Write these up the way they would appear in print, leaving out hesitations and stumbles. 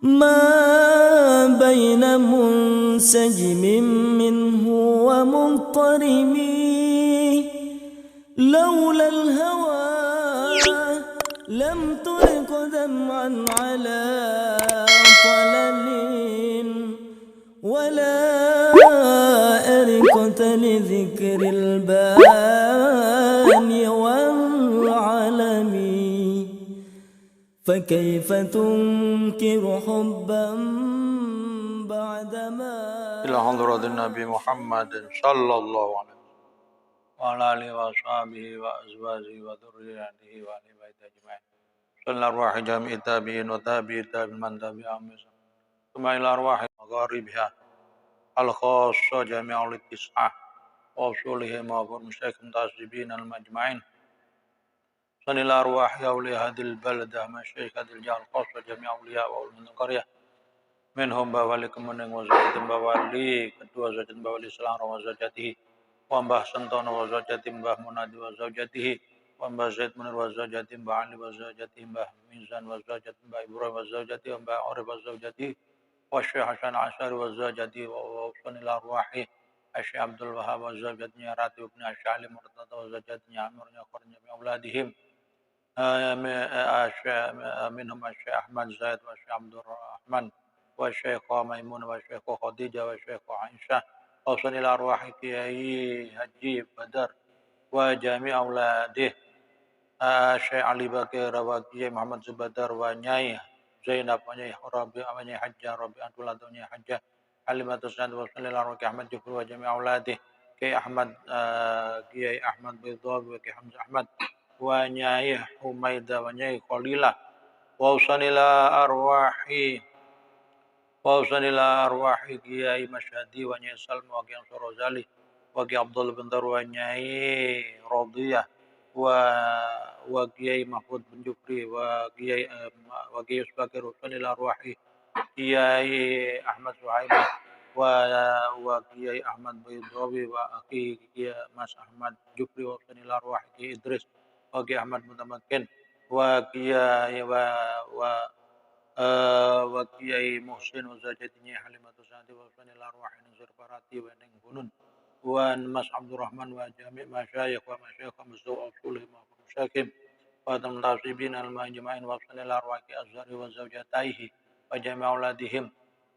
ما بين منسجم منه ومضطرم لولا الهوى لم ترق دمعا على طلل ولا أرقت لذكر الباني والعلم فكيف تنكر حبا بعدما إلى حضرة النبي محمد صلى الله عليه وسلم وعلى آله وأصحابه وأزواجه وذريته وأهل بيته أجمعين. صلى أرواح جميع التابعين وتابعي التابعين من تبعهم بإحسان ثم إلى أرواح مغاربها الخاصة جميع التسعة وأصولهم ومشايخ المتعصبين المجمعين. صلى إلى أرواح أولياء هذه البلدة مشايخ هذه الجهة الخاصة جميع أولياء وأولياء القرية منهم bawali kemuning wa zajatin bawali kedua zajatin bawali selang wa zajatihi wa mbah santono wa zajatin mbah munadi wa zajatihi wa mbah zaid munir wa zajatin mbah ali wa zajatihi mbah mizan wa zajatin mbah ibrahim wa zajatihi mbah urif wa zajatihi wa syekh hasan asyari wa zajatihi wa ufanil arwahi Syekh Abdul Wahab wa zajatihi Rati ibn Asy'ali murtada wa zajatihi amirnya khurnya bi auladihim minhum Syekh Ahmad Zaid wa Syekh Abdul Rahman والشيخ ميمون والشيخ خديجة والشيخ عائشة وصل إلى أرواح كياي حجي بدر وجميع أولاده الشيخ علي بكر وكياي محمد زبدر ونياي زينب ونياي ربي ونياي حجة ربي أنت ولد ونياي حجة حليمة السعد وصل إلى أرواح أحمد جفر وجميع أولاده كي أحمد كياي أحمد بيضاوي وكي حمزة أحمد ونياي حميدة ونياي خليلة وصل إلى أرواح وأوصل إلى أرواح كياي مشهدي ونياي سلمى وكي أنصر رزالي وكي عبد الله بن در ونياي رضية وكياي محمود بن جفري وكي يوسف بكر. وأوصل إلى أرواح كياي أحمد سهيمة وكياي أحمد بيضاوي وأخي كياي مس أحمد جفري. وأوصل إلى أرواح كياي إدريس وكي أحمد متمكن وكياي وكياي محسن وزوجته حليمة السعدي. وصل إلى أرواح نزر فراتي ونين بنون ومس عبد الرحمن وجميع مشايخ ومشايخ مستوى أصولهم ومشاكم وتمتعصبين المجمعين. وصل إلى أرواح أزهر وزوجتيه وجميع أولادهم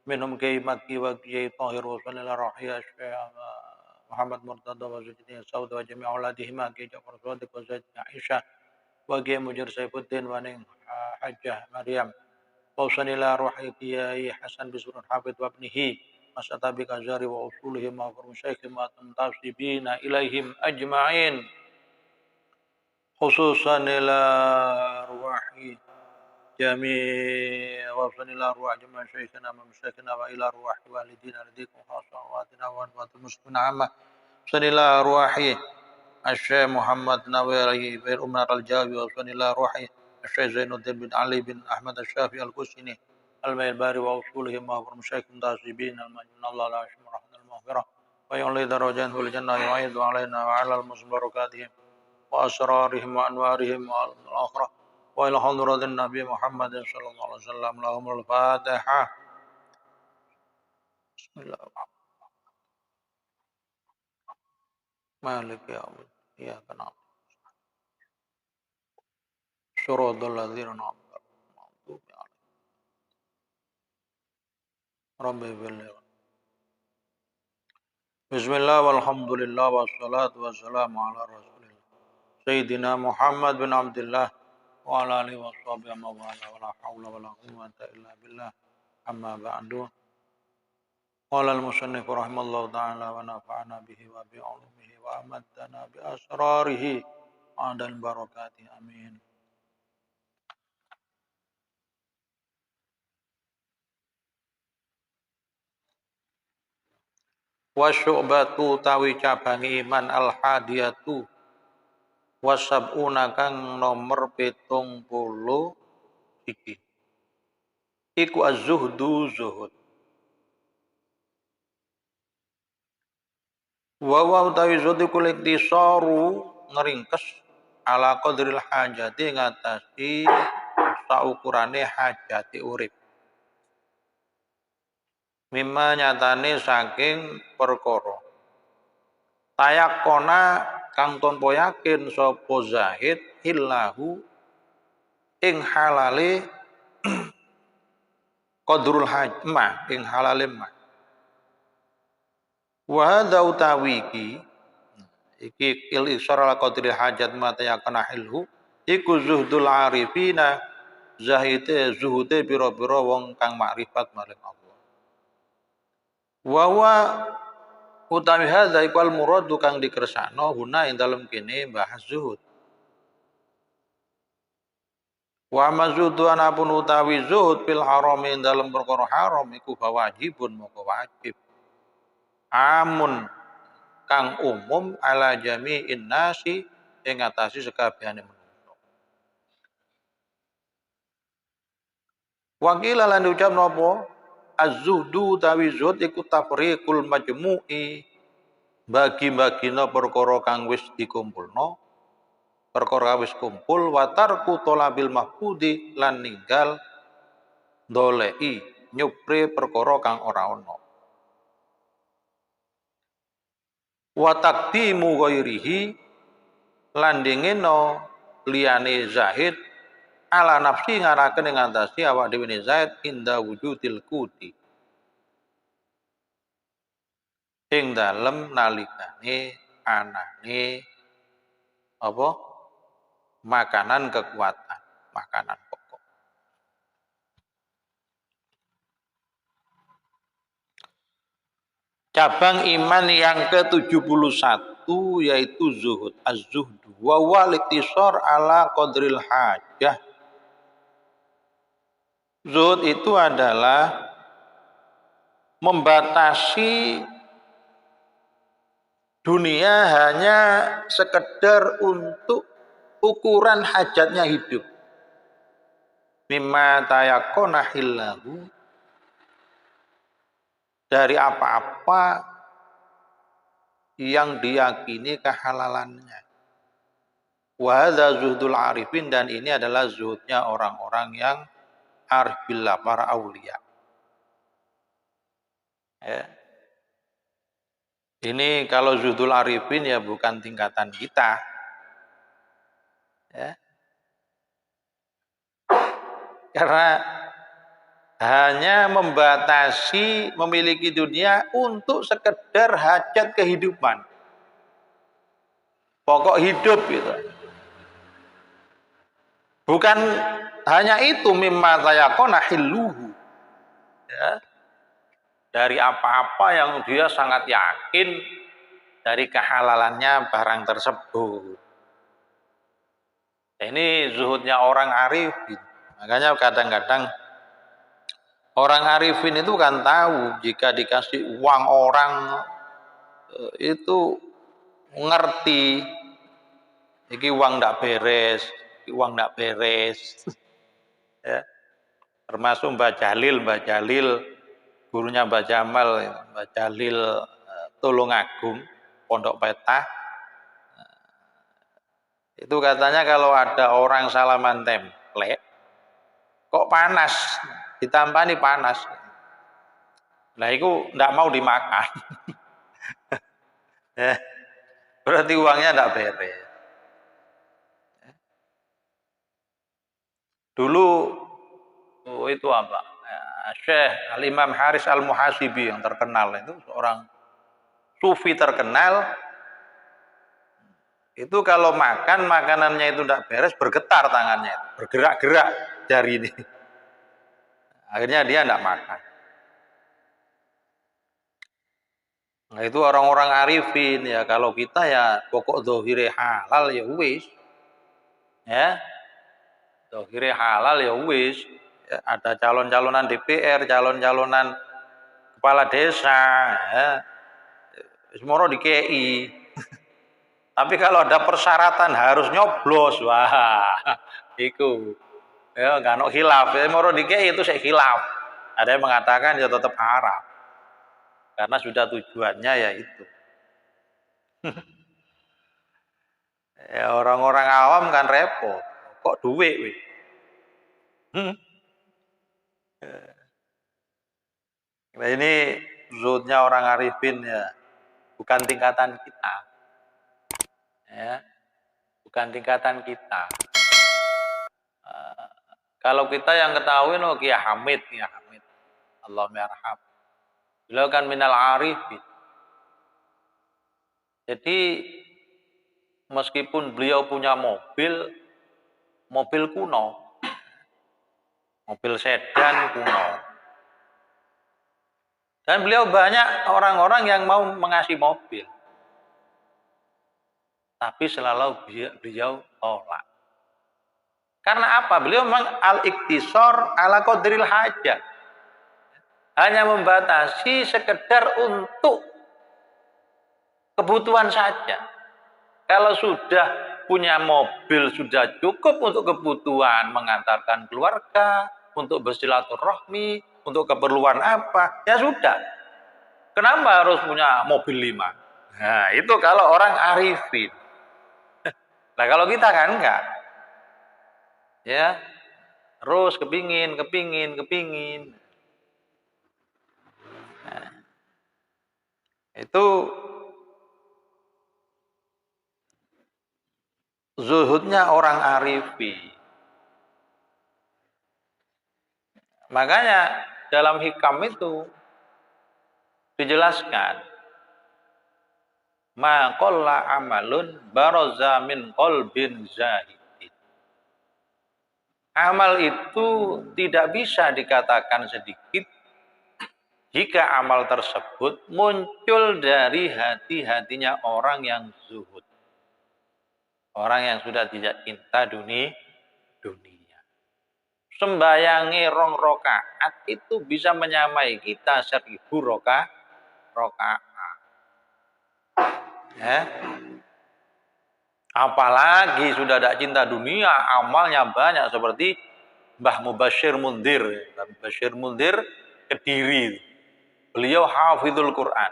منهم كي مكي وكي طاهر. وصل إلى أرواح محمد مرتضى وزوجته سعود وجميع أولادهما كي جعفر صادق وزوجته عائشة وكي مجر سيف الدين ونين حجة مريم. وصل إلى أرواح كياي حسن بن حافظ وابنه مسألة بكزار وأصولهم ومشايخهم وتنتسبين إليهم أجمعين خصوصا إلى أرواح جميع. وصل إلى أرواح جميع شيخنا ومشايخنا وإلى أرواح والدينا لديكم خاصة وأواتنا وأنوات المسلمين عامة. وصل إلى أرواح الشيخ محمد نويري بن عمر الجاوي. وصل إلى أرواح الشيخ زين الدين بن علي بن أحمد الشافعي القسني الميلباري وأصولهم ومشايخ المتعصبين المجنون الله لا يشمر رحمة المغفرة ويعلي درجات في الجنة يعيد علينا وعلى المسلمين بركاتهم وأسرارهم وأنوارهم والآخرة وإلى حضرة النبي محمد صلى الله عليه وسلم. لهم الفاتحة. بسم الله الرحمن الرحيم مالك يوم الدين إياك نعبد صراط الذين أنعمت عليهم غير المغضوب عليهم ربي بالله. بسم الله والحمد لله والصلاة والسلام على رسول الله سيدنا محمد بن عبد الله وعلى آله وصحبه أما بعد ولا حول ولا قوة إلا بالله أما بعد. قال المصنف رحمه الله تعالى ونفعنا به وبعلومه وأمدنا بأسراره عند البركات آمين. Wasyu'batu tawi cabang iman al-hadiyatu wasab'una kang nomor 70 iki iku az-zuhdu zuhud wa utawi zuhud iku iktisaru ngeringkes ala qadril hajati ngatasi saukurane hajati urip mimma nyatane saking perkara tayakona kang tanpa yakin sapa zahid hillahu ing halale qadrul hajmah ing halale mah wa hadza utawi iki il isar ala qadril hajat ma tayakana hilhu iku zuhdul arifina zahite zuhude pira-pira wong kang makrifat maring Allah wa utawi hadza iku al muradu kang dikersakno guna ing dalem kene bahas zuhud. Wa mazudu anapun utawi zuhud fil haram ing dalem perkara haram iku wajibun moko wajib. Amun kang umum ala jami'in nasi ing atase sekabehane manungsa. Wa qila lan ucap napa az-zuhdu utawi zuhud iku tafriqul majmu'i bagi-bagina perkara kang wis dikumpulno perkara wis kumpul watarku tolabil mahfudi lan ninggal dolei nyupre perkara kang ora ana wa taqdimu ghairihi lan dingeno liyane zahid ala nafsi ngaraken ing atase awak dhewe zahid inda wujudil kuti ing dalem nalikane anane apa makanan kekuatan, makanan pokok. Cabang iman yang ke-71 yaitu zuhud, az-zuhdu wa wal iktisar ala qadril hajah. Zuhud itu adalah membatasi dunia hanya sekedar untuk ukuran hajatnya hidup. Mimma tayakona hillahu dari apa-apa yang diyakini kehalalannya. Wa hadza zuhdul arifin dan ini adalah zuhudnya orang-orang yang arif billah, para aulia. Ya. Ini kalau zuhdul arifin ya bukan tingkatan kita. Ya. Karena hanya membatasi memiliki dunia untuk sekedar hajat kehidupan. Pokok hidup gitu. Bukan hanya itu mimma tayakona hilluhu. Ya. Dari apa-apa yang dia sangat yakin dari kehalalannya barang tersebut. Ini zuhudnya orang arif. Makanya kadang-kadang orang arifin itu kan tahu jika dikasih uang orang itu ngerti. Iki uang ndak beres, iki uang ndak beres. Ya. Termasuk Mbah Jalil, gurunya Mbah Jamal, Mbah Jalil Tulungagung, Pondok Petah. Itu katanya kalau ada orang salaman templek, kok panas, ditampani panas. Nah itu ndak mau dimakan. Berarti uangnya ndak beres. Dulu itu apa? Syekh Al-Imam Haris Al-Muhasibi yang terkenal itu seorang sufi terkenal. Itu kalau makan makanannya itu tidak beres bergetar tangannya, bergerak-gerak jari ini. Akhirnya dia tidak makan. Nah itu orang-orang arifin ya. Kalau kita ya pokok dohire halal ya wis, ya dohire halal ya wis. Ya, ada calon-calonan DPR, calon-calonan kepala desa, ya semua di KI. Tapi kalau ada persyaratan harus nyoblos, wah, itu ya nggak no khilaf. Ya, moro dikei itu saya khilaf. Ada yang mengatakan ya tetap haram karena sudah tujuannya ya itu. Ya orang-orang awam kan repot. Kok duit, weh? Nah, ini zuhudnya orang arifin ya, bukan tingkatan kita. Ya, bukan tingkatan kita. Kalau kita yang ketahui no Kiai Hamid, Allah merham. Beliau kan minal arifin. Jadi meskipun beliau punya mobil kuno, mobil sedan kuno. Dan beliau banyak orang-orang yang mau mengasih mobil. Tapi selalu beliau tolak. Karena apa? Beliau memang al-iktisar ala qadril hajat. Hanya membatasi sekedar untuk kebutuhan saja. Kalau sudah punya mobil sudah cukup untuk kebutuhan mengantarkan keluarga, untuk bersilaturahmi, untuk keperluan apa, ya sudah. Kenapa harus punya mobil 5? Nah, itu kalau orang arifin. Nah, kalau kita kan enggak. Ya. Terus kepingin. Nah, itu zuhudnya orang arifin. Makanya dalam hikam itu dijelaskan ma qalla amalun baraza min qalbin zahidin. Amal itu tidak bisa dikatakan sedikit jika amal tersebut muncul dari hati-hatinya orang yang zuhud. Orang yang sudah tidak cinta dunia. Sembayangi 2 rakaat itu bisa menyamai kita 1000 rakaat. Ya. Apalagi sudah tidak cinta dunia, amalnya banyak seperti Mbah Mubashir Mundir. Mbah Mubashir Mundir Kediri. Beliau hafizul Quran.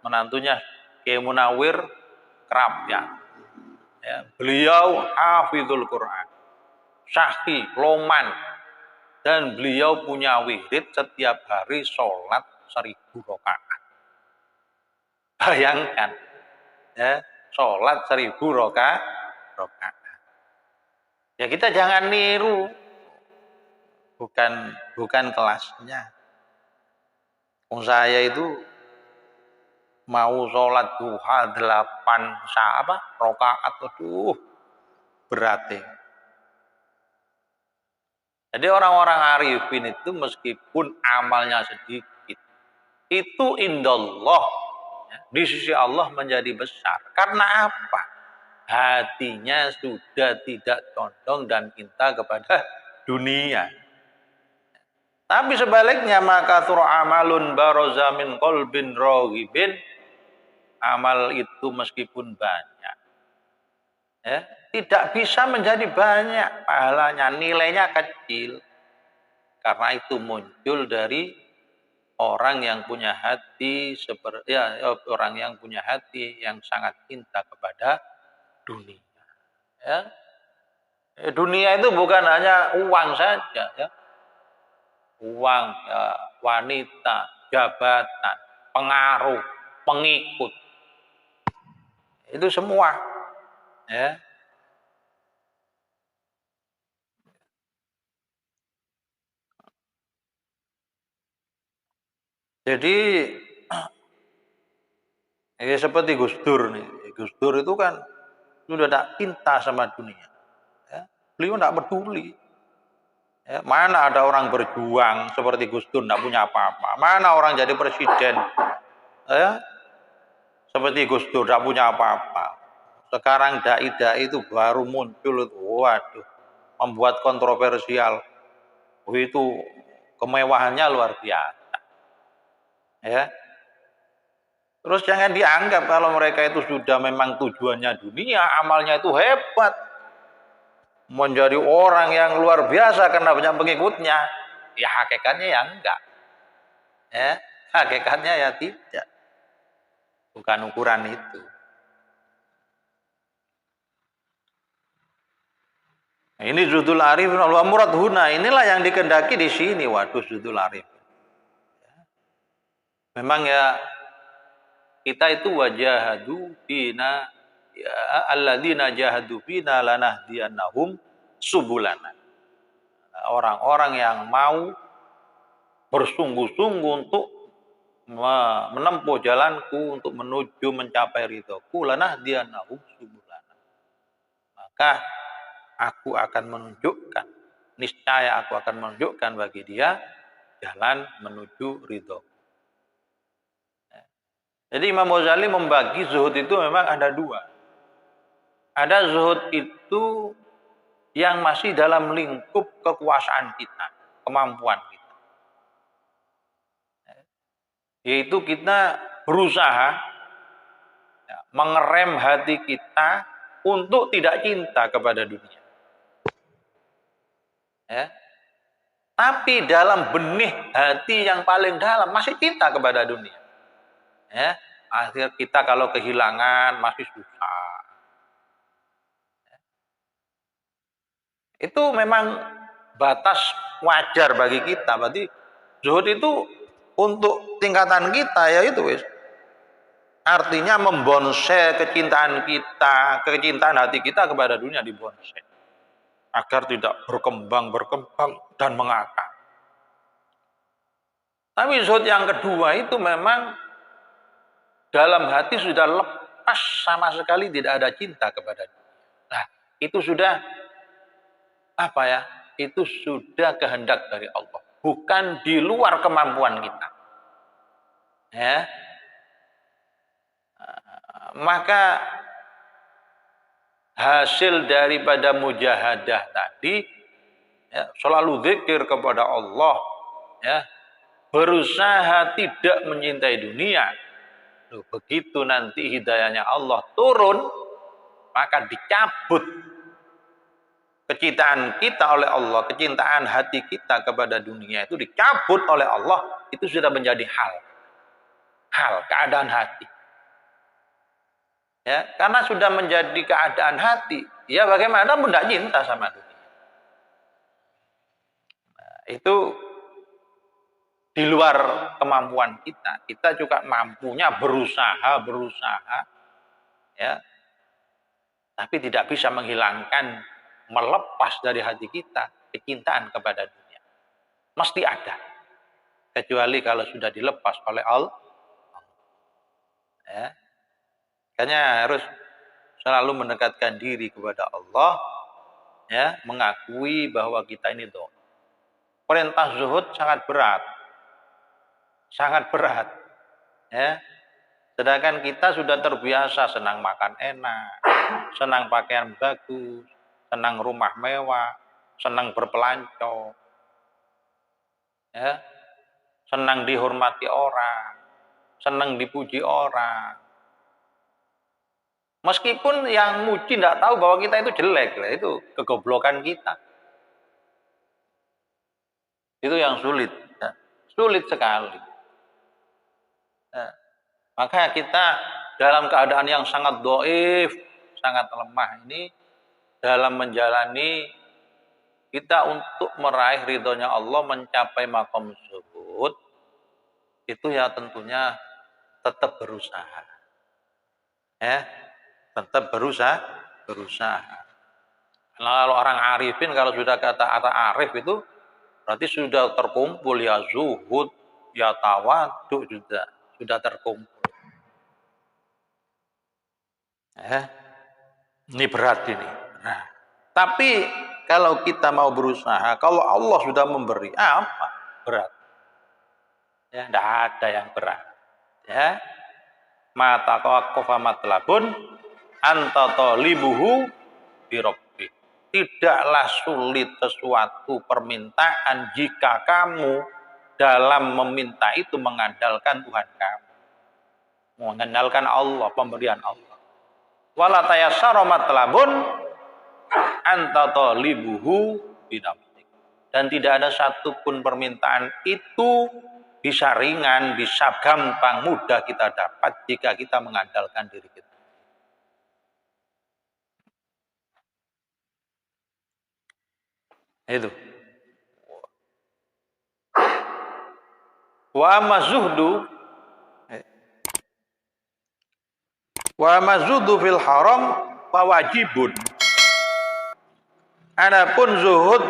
Menantunya Kiai Munawir Krapya. Ya, beliau hafizul Quran. Syahki, loman. Dan beliau punya wirid setiap hari sholat 1000 rakaat. Bayangkan. Ya, sholat 1000 rakaat. Ya kita jangan niru. Bukan kelasnya. Saya itu mau sholat duha 8 rakaat, aduh beratnya. Jadi orang-orang arifin itu meskipun amalnya sedikit, itu indallah, di sisi Allah menjadi besar. Karena apa? Hatinya sudah tidak condong dan cinta kepada dunia. Tapi sebaliknya maka surah amalun baraza min qalbin raghibin, amal itu meskipun banyak, ya, tidak bisa menjadi banyak pahalanya, nilainya kecil. Karena itu muncul dari orang yang punya hati seperti orang yang punya hati yang sangat cinta kepada dunia. Ya. Dunia itu bukan hanya uang saja, ya. Uang, ya, wanita, jabatan, pengaruh, pengikut, itu semua, ya. Jadi seperti Gus Dur nih, Gus Dur itu kan sudah tak cinta sama dunia, ya. Beliau tidak peduli. Ya, mana ada orang berjuang seperti Gus Dur tidak punya apa-apa? Mana orang jadi presiden, ya, seperti Gus Dur tidak punya apa-apa? Sekarang dai-dai itu baru muncul, itu, waduh, membuat kontroversial. Itu kemewahannya luar biasa. Ya. Terus jangan dianggap kalau mereka itu sudah memang tujuannya dunia, amalnya itu hebat. Menjadi orang yang luar biasa karena banyak pengikutnya. Ya hakikatnya ya enggak. Ya, hakikatnya ya tidak. Bukan ukuran itu. Nah, ini zuhdul arif wa murad huna, inilah yang dikendaki di sini. Waduh, zuhdul arif. memang ya kita itu wajahadu fina ya alladzina jahadu fina lanahdiyannahum subulana. Orang-orang yang mau bersungguh-sungguh untuk menempuh jalanku untuk menuju mencapai ridhoku lanahdiyannahum subulana. Maka aku akan menunjukkan, niscaya aku akan menunjukkan bagi dia jalan menuju ridho. Jadi Imam Ghazali membagi zuhud itu memang ada dua. Ada zuhud itu yang masih dalam lingkup kekuasaan kita, kemampuan kita. Yaitu kita berusaha mengerem hati kita untuk tidak cinta kepada dunia. Ya. Tapi dalam benih hati yang paling dalam masih cinta kepada dunia. Ya. Akhir kita kalau kehilangan masih susah. Itu memang batas wajar bagi kita. Berarti zuhud itu untuk tingkatan kita ya itu wis. Artinya membonsai kecintaan kita, kecintaan hati kita kepada dunia dibonsai. Agar tidak berkembang dan mengakar. Tapi zuhud yang kedua itu memang dalam hati sudah lepas sama sekali tidak ada cinta kepada dunia. Nah, itu sudah apa ya? Itu sudah kehendak dari Allah, bukan di luar kemampuan kita. Ya. Maka hasil daripada mujahadah tadi ya, selalu zikir kepada Allah, ya, berusaha tidak mencintai dunia. Loh, begitu nanti hidayahnya Allah turun, maka dicabut kecintaan kita oleh Allah, kecintaan hati kita kepada dunia itu dicabut oleh Allah, itu sudah menjadi keadaan hati. Ya, karena sudah menjadi keadaan hati, ya bagaimana pun tidak cinta sama dunia. Nah, itu di luar kemampuan kita. Kita juga mampunya berusaha, ya, tapi tidak bisa menghilangkan, melepas dari hati kita kecintaan kepada dunia. Mesti ada, kecuali kalau sudah dilepas oleh Allah. Ya. Makanya harus selalu mendekatkan diri kepada Allah, ya, mengakui bahwa kita ini doa. Perintah zuhud sangat berat, ya. Sedangkan kita sudah terbiasa senang makan enak, senang pakaian bagus, senang rumah mewah, senang berpelancong, ya, senang dihormati orang, senang dipuji orang. Meskipun yang muji tidak tahu bahwa kita itu jelek, itu kegoblokan kita. Itu yang sulit, ya. Sulit sekali. Ya. Maka kita dalam keadaan yang sangat dhaif, sangat lemah ini, dalam menjalani kita untuk meraih ridhonya Allah, mencapai maqam zuhud, itu ya tentunya tetap berusaha. Ya. Tetap berusaha. Kalau orang arifin, kalau sudah kata arif itu berarti sudah terkumpul ya zuhud, ya tawadhu, sudah terkumpul. Ya. Ini berat ini. Nah, tapi kalau kita mau berusaha, kalau Allah sudah memberi, apa berat? Ya, tidak ada yang berat. Ya, mata qawaqqafa matlabun anta talibuhu bi rabbi. Tidaklah sulit sesuatu permintaan jika kamu dalam meminta itu mengandalkan Tuhan kamu, mengandalkan Allah, pemberian Allah. Wala tayassara matlabun anta talibuhu bi nafsik. Dan tidak ada satupun permintaan itu bisa ringan, bisa gampang, mudah kita dapat jika kita mengandalkan diri kita. Itu. Wa amma zuhdu, Wa mazudu fil haram fawajibun. Adapun zuhud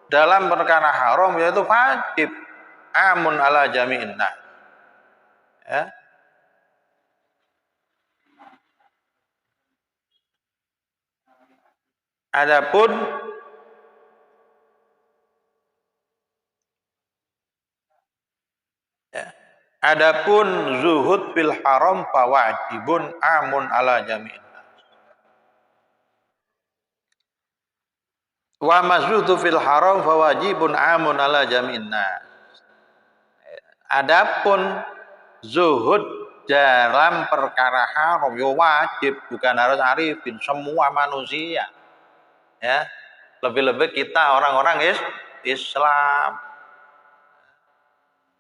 dalam perkara haram yaitu wajib. Amun ala jami'in nas. Ya. Adapun Adapun zuhud fil haram fawajibun amun ala jami'in. Wa mazudu fil haram fawajibun amun ala jami'in. Adapun zuhud dalam perkara haram ya wajib, bukan harus arifin, semua manusia. Ya. Lebih-lebih kita orang-orang Islam.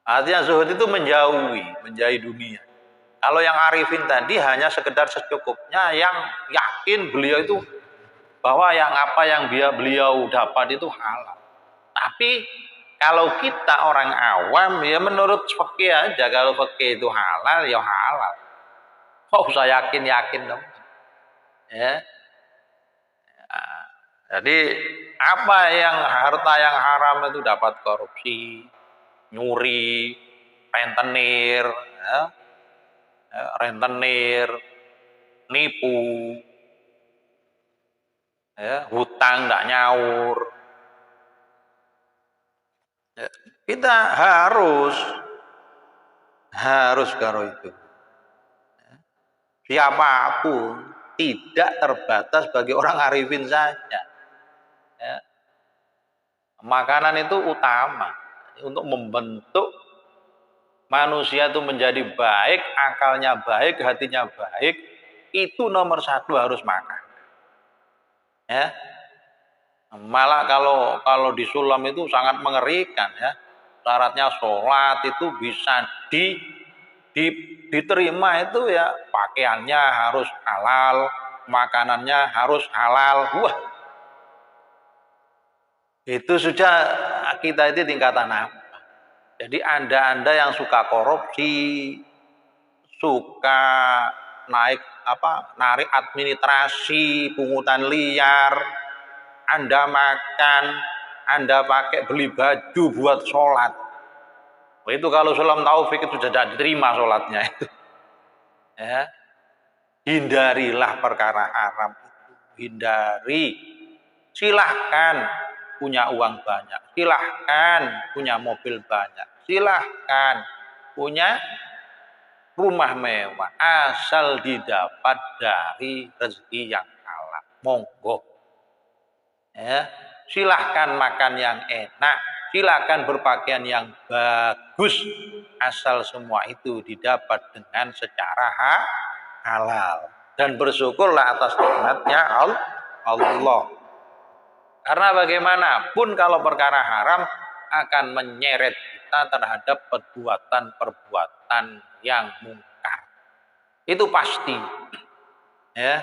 Artinya zuhud itu menjauhi dunia. Kalau yang arifin tadi hanya sekedar secukupnya, yang yakin beliau itu bahwa yang apa yang beliau dapat itu halal. Tapi kalau kita orang awam ya menurut fikih aja, kalau fikih itu halal ya halal. Oh usah yakin dong. Ya. Jadi apa yang harta yang haram itu dapat korupsi, nyuri, rentenir, nipu, hutang nggak nyaur. Kita harus karo itu. Siapapun tidak terbatas bagi orang arifin saja. Ya. Makanan itu utama untuk membentuk manusia itu menjadi baik, akalnya baik, hatinya baik. Itu nomor satu harus makan. Ya. Malah kalau di sulam itu sangat mengerikan ya. Syaratnya sholat itu bisa diterima itu ya pakaiannya harus halal, makanannya harus halal. Wah, itu sudah kita itu tingkatan apa? Jadi anda yang suka korupsi, suka narik administrasi, pungutan liar, Anda makan, Anda pakai beli baju buat sholat. Itu kalau sulam taufik itu sudah diterima sholatnya itu. Ya. Hindarilah perkara haram itu. Hindari. Silahkan punya uang banyak. Silahkan punya mobil banyak. Silahkan punya rumah mewah. Asal didapat dari rezeki yang halal. Monggo. Ya. Silahkan makan yang enak. Silahkan berpakaian yang bagus. Asal semua itu didapat dengan secara halal. Dan bersyukurlah atas nikmatnya Allah. Karena bagaimanapun kalau perkara haram akan menyeret kita terhadap perbuatan-perbuatan yang mungkar. Itu pasti. Ya.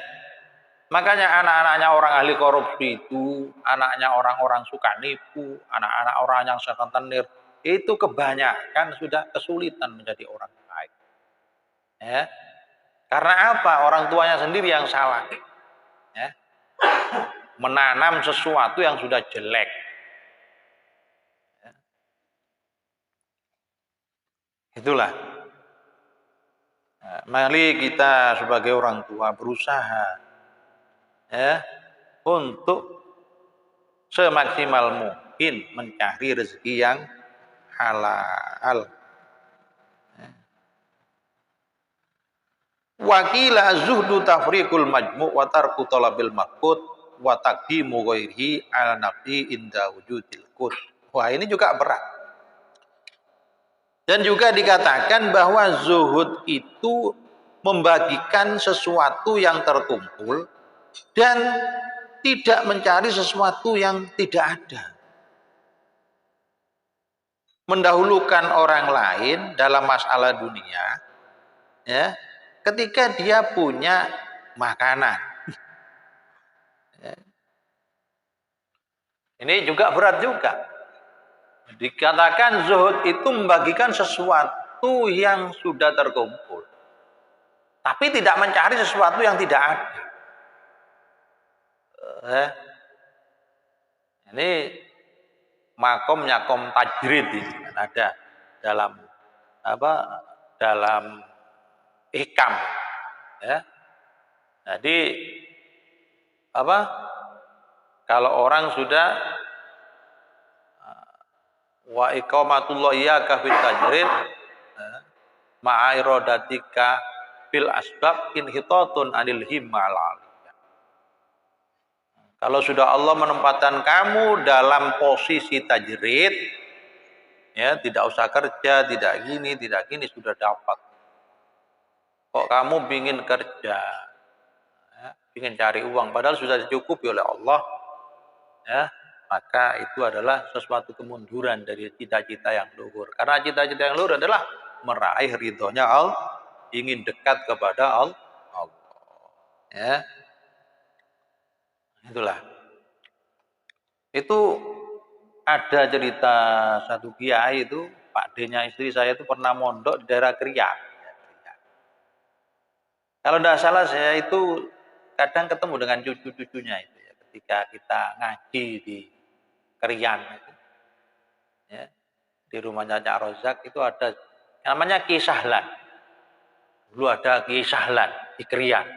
Makanya anak-anaknya orang ahli korupsi itu, anaknya orang-orang suka nipu, anak-anak orang yang rentenir, itu kebanyakan sudah kesulitan menjadi orang baik. Ya. Karena apa? Orang tuanya sendiri yang salah. Ya. Menanam sesuatu yang sudah jelek. Ya. Itulah. Nah, mari kita sebagai orang tua berusaha ya untuk semaksimal mungkin mencari rezeki yang halal. Wakila zuhdu tafriqul majmu' wa tarku talabil maqut wa taqdimu ghairihi ala nafsi inda wujudil qut. Wah, ini juga berat. Dan juga dikatakan bahwa zuhud itu membagikan sesuatu yang terkumpul dan tidak mencari sesuatu yang tidak ada. Mendahulukan orang lain dalam masalah dunia ya, ketika dia punya makanan. Ini juga berat juga. Dikatakan zuhud itu membagikan sesuatu yang sudah terkumpul. Tapi tidak mencari sesuatu yang tidak ada. Ini makom tajrid ini kan ada dalam apa? Dalam hikam, ya. Jadi apa? Kalau orang sudah wa iqamatullah iyyaka fit tajrid ma'iradatika fil asbab inhitatun anil himmal. Kalau sudah Allah menempatkan kamu dalam posisi tajrid, ya tidak usah kerja, tidak gini, sudah dapat. Kok kamu ingin kerja, ya, ingin cari uang, padahal sudah dicukupi oleh Allah, ya, maka itu adalah sesuatu kemunduran dari cita-cita yang luhur. Karena cita-cita yang luhur adalah meraih ridhonya Allah, ingin dekat kepada Allah. Ya. Itulah. Itu ada cerita satu kiai itu, Pak D-nya istri saya itu pernah mondok di daerah Kriak. Kalau tidak salah saya itu kadang ketemu dengan cucu-cucunya itu ya, ketika kita ngaji di Krian itu. Ya, di rumahnya Cak Rozak itu ada namanya Ki Sahlan. Dulu ada Ki Sahlan di Krian.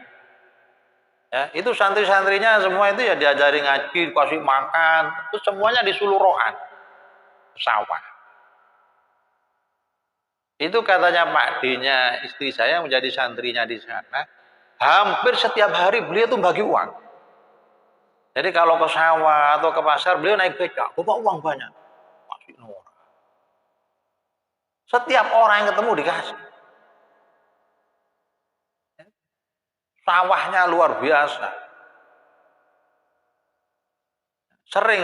Ya, itu santri-santrinya semua itu ya diajari ngaji, dikasih makan, itu semuanya disuruh rohan, sawah. Itu katanya Pak D-nya istri saya menjadi santrinya di sana, hampir setiap hari beliau tuh bagi uang. Jadi kalau ke sawah atau ke pasar beliau naik becak, bawa uang banyak. Masih norak. Setiap orang yang ketemu dikasih. Sawahnya luar biasa.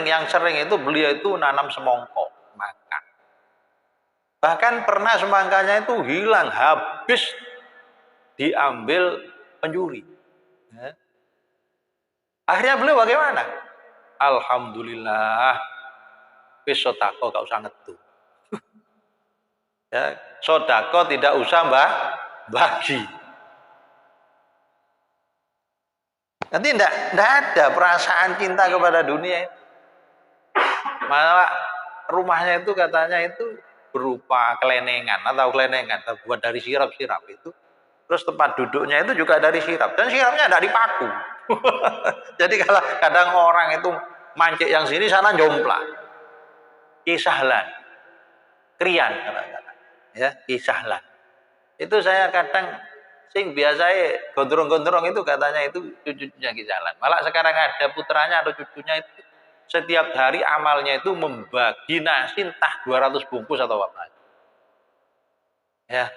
Yang sering itu beliau itu nanam semongko, makan. Bahkan pernah semangkanya itu hilang, habis diambil pencuri. Ya. Akhirnya beliau bagaimana? Alhamdulillah, sodako gak usah ngetu. Ya, sodako tidak usah bagi. Nanti tidak ada perasaan cinta kepada dunia itu. Malah rumahnya itu katanya itu berupa kelenengan atau kelenengan terbuat dari sirap-sirap itu. Terus tempat duduknya itu juga dari sirap dan sirapnya dari paku. Jadi kalau kadang orang itu mancik yang sini sana jomplang. Ki Sahlan, Krian kata-kata. Ya, Ki Sahlan. Itu saya kadang sing biasanya gondrong-gondrong itu katanya itu cucunya Ki Sahlan. Malah sekarang ada putranya atau cucunya itu setiap hari amalnya itu membagi nasi entah 200 bungkus atau apa. Ya.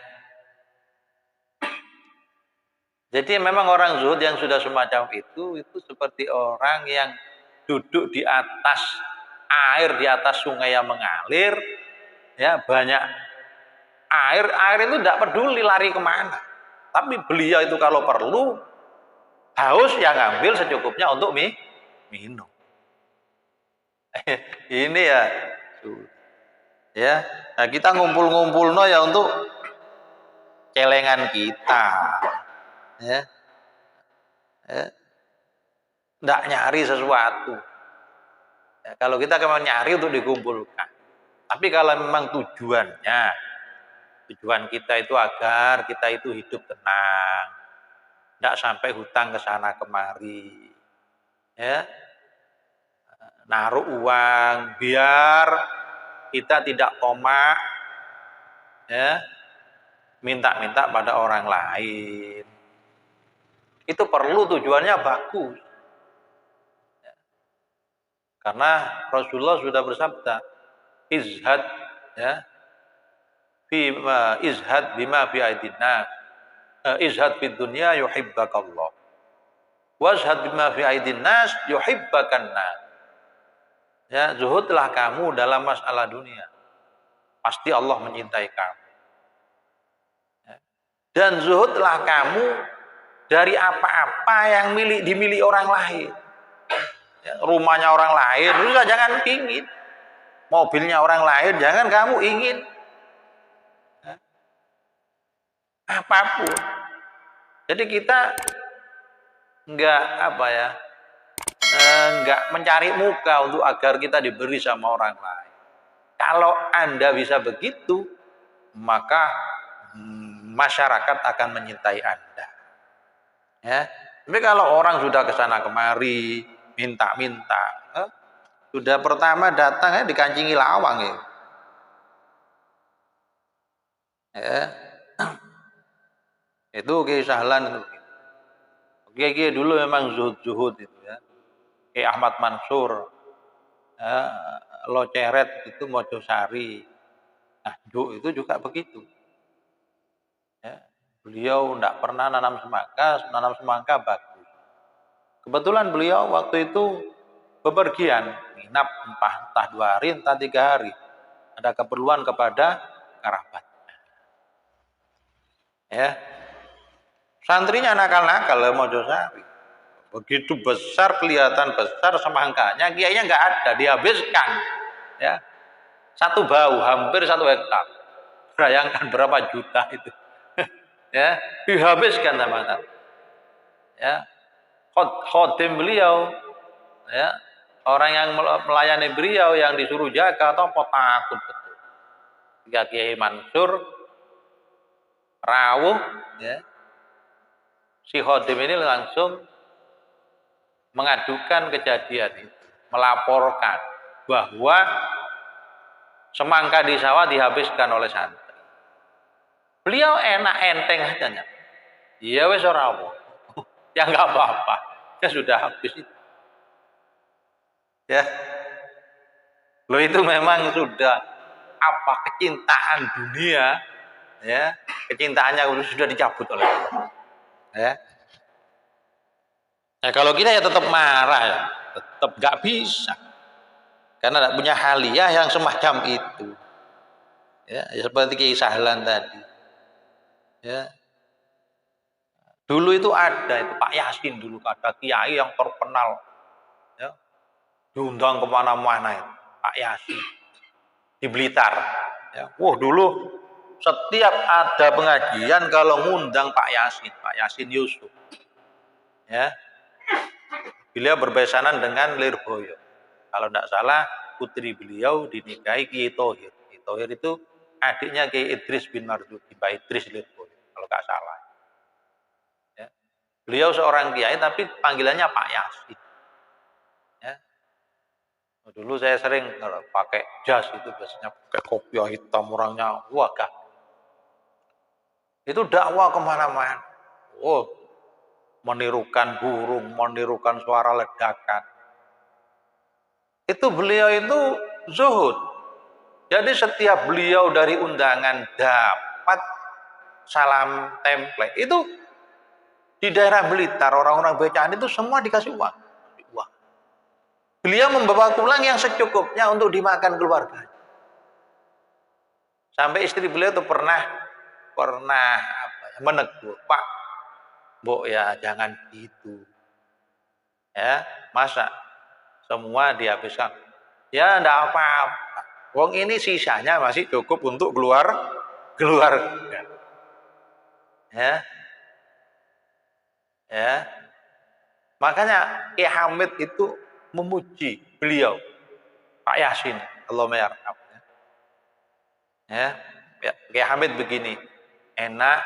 Jadi memang orang zuhud yang sudah semacam itu seperti orang yang duduk di atas air, di atas sungai yang mengalir, ya banyak air itu tidak peduli lari kemana. Tapi beliau itu kalau perlu haus yang ngambil secukupnya untuk minum. Ini ya. Nah kita ngumpul-ngumpul ya untuk celengan kita. Ya. Nggak nyari sesuatu. Ya, kalau kita memang nyari untuk dikumpulkan. Tapi kalau memang tujuan kita itu agar kita itu hidup tenang, tidak sampai hutang ke sana kemari, ya, naruh uang biar kita tidak tomak, ya, minta-minta pada orang lain. Itu perlu tujuannya bagus. Karena Rasulullah sudah bersabda, izhad, ya, izhad bima fi aidin nas, izhad fid dunya yuhibbakallah, wazhad bima fi aidin nas yuhibbakan nas. Ya, zuhudlah kamu dalam masalah dunia, pasti Allah mencintai kamu. Ya. Dan zuhudlah kamu dari apa-apa yang dimiliki orang lain. Ya, rumahnya orang lain, juga jangan ingin. Mobilnya orang lain, jangan kamu ingin. Ya. Apapun. Jadi kita enggak enggak mencari muka untuk agar kita diberi sama orang lain. Kalau Anda bisa begitu, maka masyarakat akan menyintai Anda. Ya. Tapi kalau orang sudah ke sana kemari, minta-minta, sudah pertama datang dikancingi lawang ya. Ya. Itu Kiai Sahlan itu. Kiai dulu memang zuhud itu ya. Kiai Ahmad Mansur, ya, Loceret itu Mojosari. Nah, itu juga begitu. Ya. Beliau tidak pernah nanam semangka bagus. Kebetulan beliau waktu itu bepergian, nginap entah 2 hari, entah 3 hari. Ada keperluan kepada kerabat. Ya, santrinya nakal-nakal Mojosari. Begitu besar, kelihatan besar semangkanya, kiainya nggak ada, dihabiskan. Ya, 1 bau, hampir 1 hektar. Bayangkan berapa juta itu. Ya, dihabiskan sama santri. Ya, khodim beliau, ya, orang yang melayani beliau yang disuruh jaga atau takut betul. Jika Kiai Mansur rawuh, ya, si khodim ini langsung mengadukan kejadian itu, melaporkan bahwa semangka di sawah dihabiskan oleh santri. Beliau enak enteng aja. Iya wes ora apa. Ya enggak apa-apa. Ya sudah habis itu. Ya. Lo itu memang sudah kecintaan dunia, ya. Kecintaannya sudah dicabut oleh Allah. Ya. Nah, kalau kita ya tetap marah ya. Tetap enggak bisa. Karena tidak punya haliyah yang semacam itu. Ya, seperti Kiai Sahlan tadi. Ya. Dulu itu ada itu Pak Yasin dulu ada kiai yang terkenal, ya, diundang kemana-mana itu Pak Yasin di Blitar. Ya. Dulu setiap ada pengajian kalau ngundang Pak Yasin Yusuf, ya, beliau berbesanan dengan Lirboyo. Kalau tidak salah putri beliau dinikahi Kiai Thohir. Kiai Thohir itu adiknya Kiai Idris bin Marzuki, Mbak Idris Lirboyo kalau nggak salah. Beliau seorang kiai tapi panggilannya Pak Yasin. Ya. Dulu saya sering pakai jas itu biasanya pakai kopiah hitam orangnya wagah. Itu dakwah kemana-mana. Menirukan burung, menirukan suara ledakan. Itu beliau itu zuhud. Jadi setiap beliau dari undangan dapat salam template itu. Di daerah Blitar, orang-orang bacaan itu semua dikasih uang. Beliau membawa pulang yang secukupnya untuk dimakan keluarga. Sampai istri beliau itu pernah menegur, Pak, Mbok ya jangan gitu. Ya, masa semua dihabiskan. Ya enggak apa-apa. Wong ini sisanya masih cukup untuk keluarga. Ya. Ya, makanya Kiai Hamid itu memuji beliau Pak Yasin, Allahumma yarham. Ya, Kiai Hamid begini, enak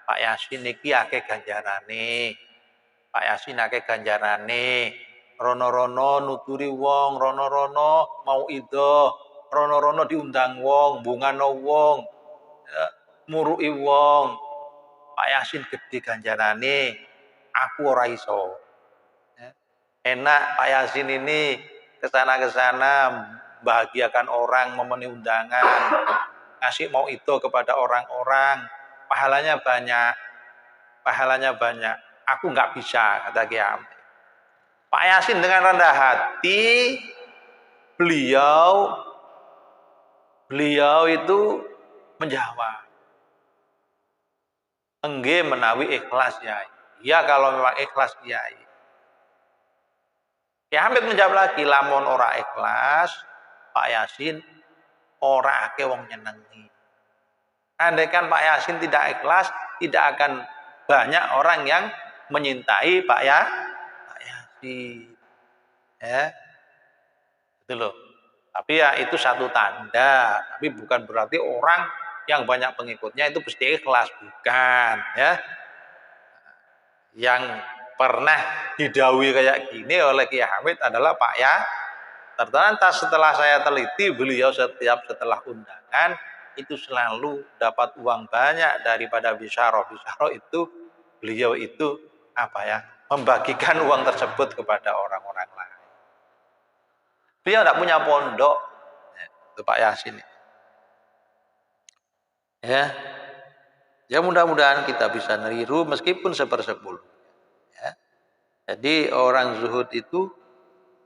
Pak Yasin niki akeh ganjarane, Pak Yasin akeh ganjarane, rono-rono nuturi wong, rono-rono mau ido, rono-rono diundang wong, bungano wong, ya, murui wong, Pak Yasin gede ganjarane. Aku ora iso. Enak Pak Yasin ini kesana bahagiakan orang, memenuhi undangan, ngasih mau itu kepada orang-orang, pahalanya banyak. Aku nggak bisa, kata Kiai. Pak Yasin dengan rendah hati, beliau itu menjawab, enggak menawi ikhlas ya. Ya kalau memang ikhlas kiai. Kiai Hamid menjawab lagi, lamun ora ikhlas, Pak Yasin ora akeh wong nyenengi. Andaikan Pak Yasin tidak ikhlas, tidak akan banyak orang yang menyintai Pak Yasin. Ya, itu loh. Tapi ya itu satu tanda, tapi bukan berarti orang yang banyak pengikutnya itu pasti ikhlas, bukan, ya. Yang pernah didhawuhi kayak gini oleh Kiai Hamid adalah Pak Ya. Ternyata setelah saya teliti, beliau setelah undangan itu selalu dapat uang banyak daripada bisyarah. Bisyarah itu beliau itu membagikan uang tersebut kepada orang-orang lain. Beliau tidak punya pondok, itu Pak Yasin. Ya mudah-mudahan kita bisa niru meskipun sepersepuluh. Ya. Jadi orang zuhud itu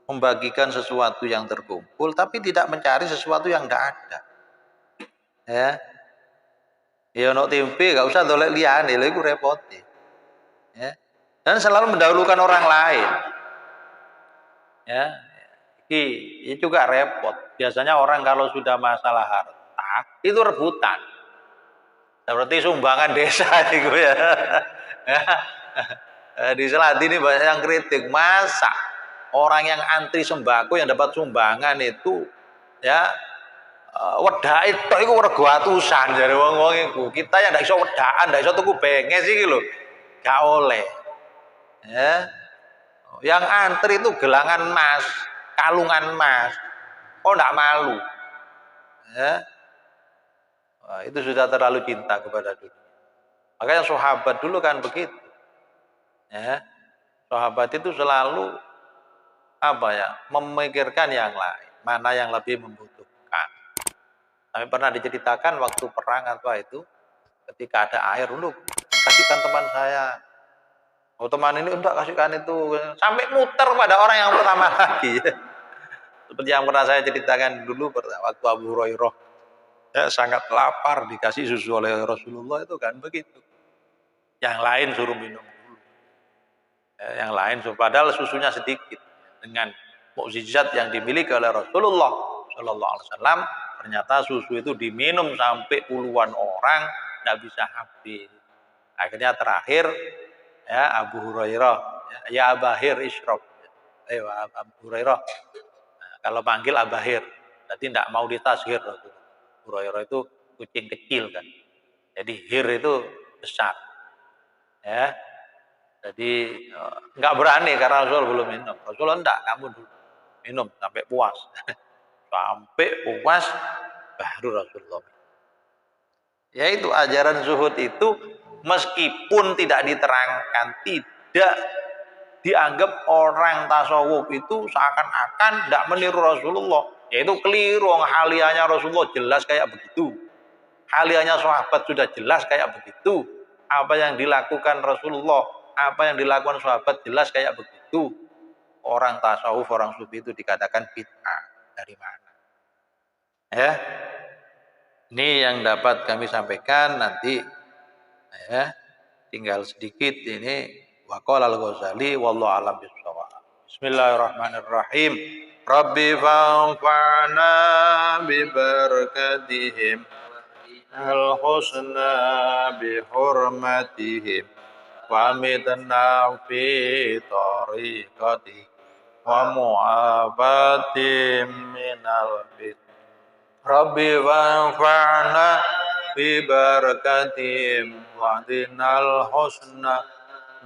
membagikan sesuatu yang terkumpul, tapi tidak mencari sesuatu yang tidak ada. Ya ono tempe, gak usah dolek liyane, lha iku repot. Ya. Dan selalu mendahulukan orang lain. Ya. Ini juga repot. Biasanya orang kalau sudah masalah harta itu rebutan. Seperti sumbangan desa itu ya. Di Selati ini banyak yang kritik, masa orang yang antri sembako yang dapat sumbangan itu ya wedak itu rego atusan jare wong-wong iku. Kita yang ndak iso wedakan, ndak iso tuku benges iki lho. Gak oleh. Ya. Yang antri itu gelangan emas, kalungan emas. Oh ndak malu. Ya. Wah, itu sudah terlalu cinta kepada dunia. Makanya sahabat dulu kan begitu. Ya. Sahabat itu selalu memikirkan yang lain, mana yang lebih membutuhkan. Kami pernah diceritakan waktu perang itu, ketika ada air, lu kasihkan teman saya. Oh teman ini enggak kasihkan itu, sampai muter pada orang yang pertama lagi. Seperti yang pernah saya ceritakan dulu waktu Abu Hurairah ya, sangat lapar dikasih susu oleh Rasulullah itu kan begitu. Yang lain suruh minum dulu. Ya, yang lain padahal susunya sedikit. Dengan mukjizat yang dimiliki oleh Rasulullah Shallallahu Alaihi Wasallam, ternyata susu itu diminum sampai puluhan orang, tidak bisa habis. Akhirnya terakhir ya Abu Hurairah, ya Abahir Ishraf, Abu Hurairah. Nah, kalau panggil Abahir, berarti tidak mau ditashir. Abu Hurairah itu kucing kecil kan, jadi hir itu besar. Ya. Jadi nggak berani karena Rasul belum minum. Rasul enggak, kamu dulu minum sampai puas. Sampai puas baru Rasulullah. Yaitu ajaran zuhud itu meskipun tidak diterangkan, tidak dianggap orang tasawuf itu seakan-akan tidak meniru Rasulullah. Yaitu keliru. Halianya Rasulullah jelas kayak begitu. Halianya sahabat sudah jelas kayak begitu. Apa yang dilakukan Rasulullah, apa yang dilakukan sahabat jelas kayak begitu. Orang tasawuf, orang sufi itu dikatakan bid'ah. Dari mana? Ya. Ini yang dapat kami sampaikan nanti. Ya. Tinggal sedikit ini waqala al-Ghazali wallahu a'lam bishawab. Bismillahirrahmanirrahim. Rabbi fa'fa'na bi barakatihim al-husna bi hurmatihim wa mitna fi tariqati wa mu'abatim minal bid. Rabbi wanfa'na bi barakatihim wa dinal husna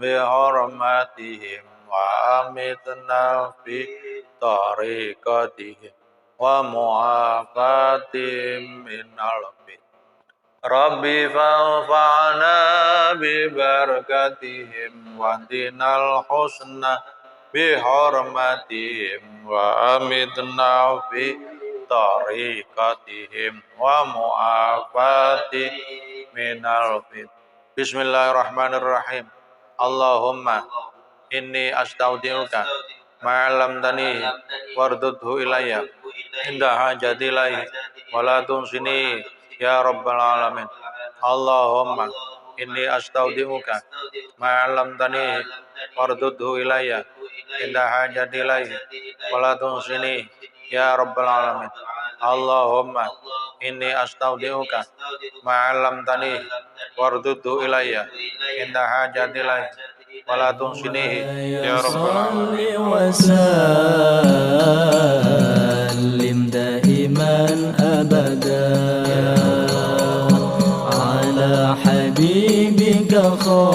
bi hurmatihim wa mitna fi tariqatihim wa mu'abatim minal bid. Rabbi fa'fa'na bi barakatihim wa dinal husna bi hurmatihim wa amitna fi tariqatihim wa mu'afati minal bid. Bismillahirrahmanirrahim. Allahumma inni astaudiuka ma'alamtani wardudhu ilayya inda hajati ilaihi wa la tunsini ya rabbal alamin. Allahumma inni astaudiuka ma'alamtani wardudhu ilayya inda hajati ilaihi wa la tunsini ya rabbal alamin. Allahumma inni astaudiuka ma'allamtani wardudu ilayya inda hajati ilaihi wala tunsinihi ya rabbal alamin. وسلم دائما أبدا على حبيبك